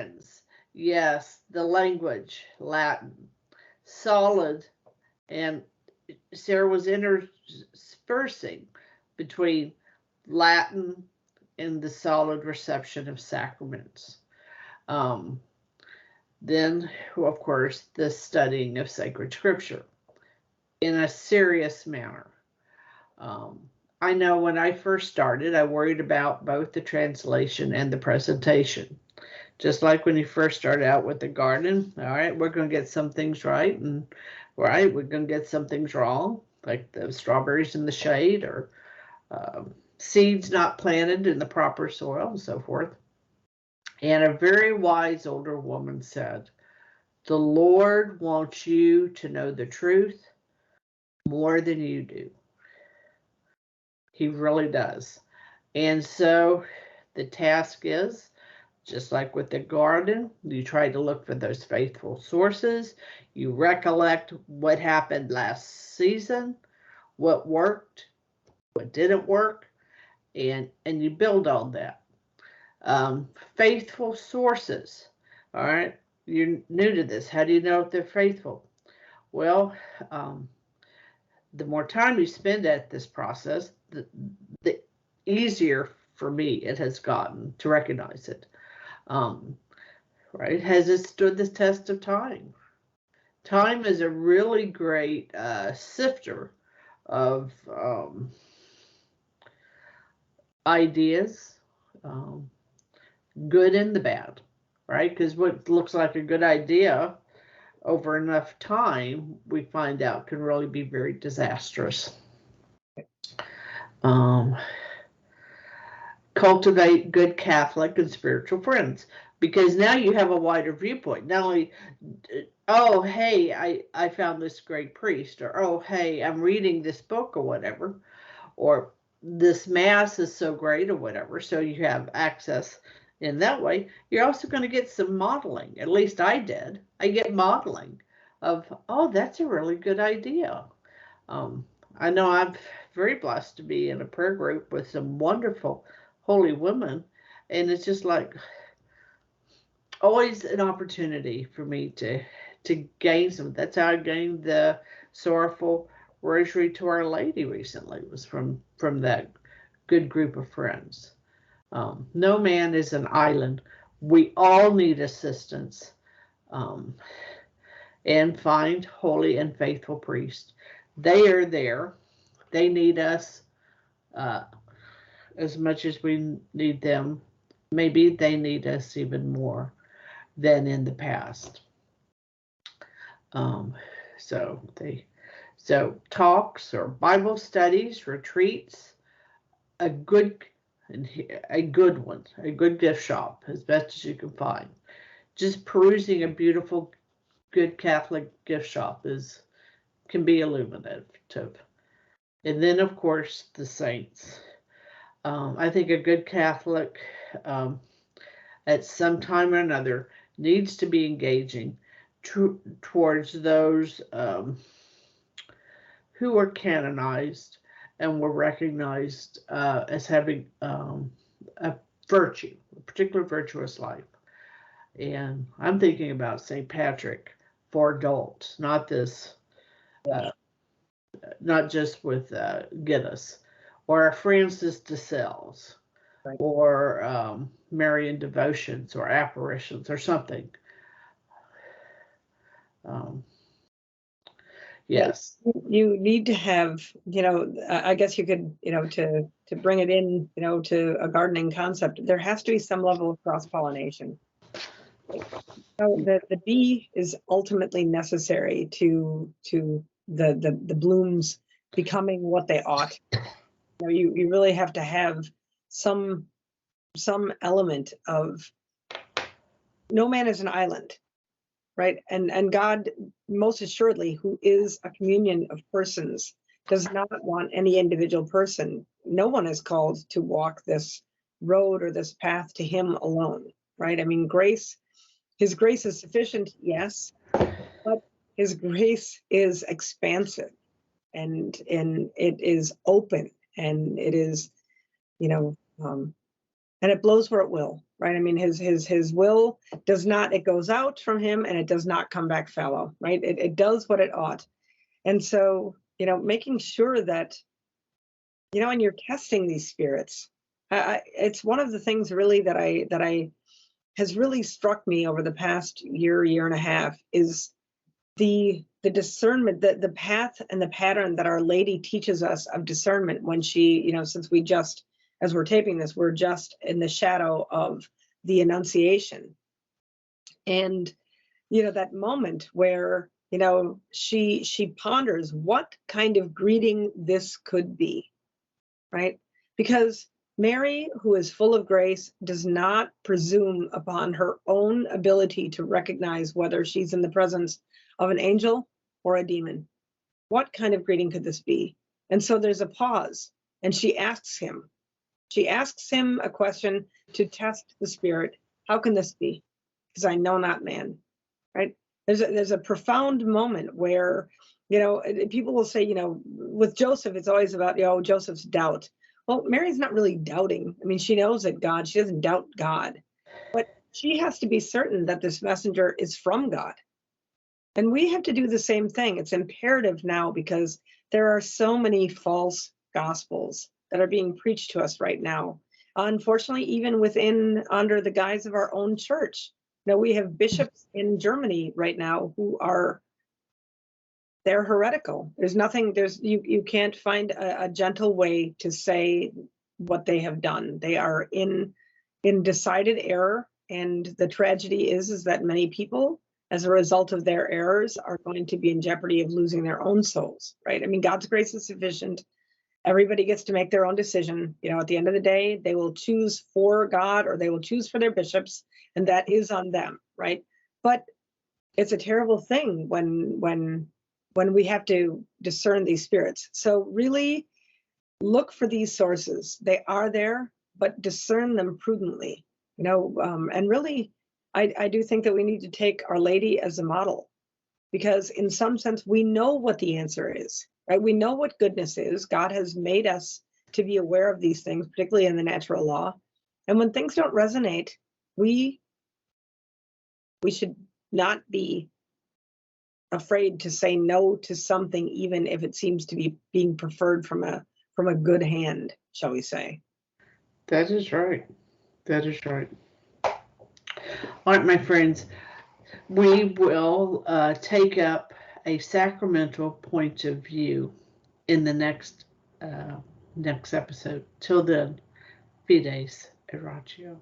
friends. Yes, the language, Latin, solid, and Sarah was interspersing between Latin and the solid reception of sacraments. Um, then, of course, the studying of sacred scripture in a serious manner. Um, I know when I first started, I worried about both the translation and the presentation. Just like when you first start out with the garden, all right, we're going to get some things right, and right, we're going to get some things wrong, like the strawberries in the shade or seeds not planted in the proper soil and so forth. And a very wise older woman said, the Lord wants you to know the truth more than you do. He really does. And so the task is, just like with the garden, you try to look for those faithful sources. You recollect what happened last season, what worked, what didn't work, and you build on that. Faithful sources. All right, you're new to this. How do you know if they're faithful? Well, the more time you spend at this process, the easier for me it has gotten to recognize it. Right? Has it stood the test of time? Time is a really great sifter of ideas, good and the bad, right? Because what looks like a good idea over enough time, we find out can really be very disastrous. Cultivate good Catholic and spiritual friends, because now you have a wider viewpoint. Not only, oh, hey, I found this great priest, or oh, hey, I'm reading this book or whatever, or this mass is so great or whatever. So you have access in that way. You're also going to get some modeling. At least I did. I get modeling of, oh, that's a really good idea. I know I'm very blessed to be in a prayer group with some wonderful holy women, and it's just like always an opportunity for me to gain some. That's how I gained the sorrowful rosary to Our Lady recently, was from that good group of friends. No man is an island. We all need assistance, and find holy and faithful priests. They are there. They need us as much as we need them. Maybe they need us even more than in the past. So talks or Bible studies, retreats, a good one, a good gift shop as best as you can find. Just perusing a beautiful, good Catholic gift shop can be illuminative. And then, of course, the saints. I think a good Catholic, at some time or another, needs to be engaging towards those who were canonized and were recognized as having a virtue, a particular virtuous life. And I'm thinking about St. Patrick for adults, not this, not just with Guinness, or Francis de Sales, right, or Marian devotions or apparitions or something. Yes. You need to have, I guess you could, to bring it in, to a gardening concept, there has to be some level of cross-pollination. The bee is ultimately necessary to the blooms becoming what they ought. You really have to have some element of, no man is an island, right? And God, most assuredly, who is a communion of persons, does not want any individual person. No one is called to walk this road or this path to him alone, right? I mean, his grace is sufficient, yes, but his grace is expansive, and it is open, and it is, and it blows where it will, right? I mean, his will does not, it goes out from him and it does not come back fallow, right? It does what it ought. And so, making sure that, and you're testing these spirits. It's one of the things really that I has really struck me over the past year and a half is the discernment, the path and the pattern that Our Lady teaches us of discernment when she, since we just, as we're taping this, we're just in the shadow of the Annunciation. And, that moment where, she ponders what kind of greeting this could be, right? Because Mary, who is full of grace, does not presume upon her own ability to recognize whether she's in the presence of an angel or a demon. What kind of greeting could this be? And so there's a pause, and she asks him a question to test the spirit. How can this be? Because I know not man, right? There's a profound moment where, people will say, with Joseph, it's always about, Joseph's doubt. Well, Mary's not really doubting. I mean, she knows that she doesn't doubt God, but she has to be certain that this messenger is from God. And we have to do the same thing. It's imperative now because there are so many false gospels that are being preached to us right now. Unfortunately, even under the guise of our own church. We have bishops in Germany right now who they're heretical. You can't find a gentle way to say what they have done. They are in decided error. And the tragedy is that many people, as a result of their errors, are going to be in jeopardy of losing their own souls, right? I mean, God's grace is sufficient. Everybody gets to make their own decision. At the end of the day, they will choose for God or they will choose for their bishops, and that is on them, right? But it's a terrible thing when we have to discern these spirits. So really look for these sources. They are there, but discern them prudently, and really, I do think that we need to take Our Lady as a model, because in some sense, we know what the answer is, right? We know what goodness is. God has made us to be aware of these things, particularly in the natural law. And when things don't resonate, we should not be afraid to say no to something, even if it seems to be being preferred from a good hand, shall we say. That is right. That is right. All right, my friends, we will take up a sacramental point of view in the next episode. Till then, Fides Oratio.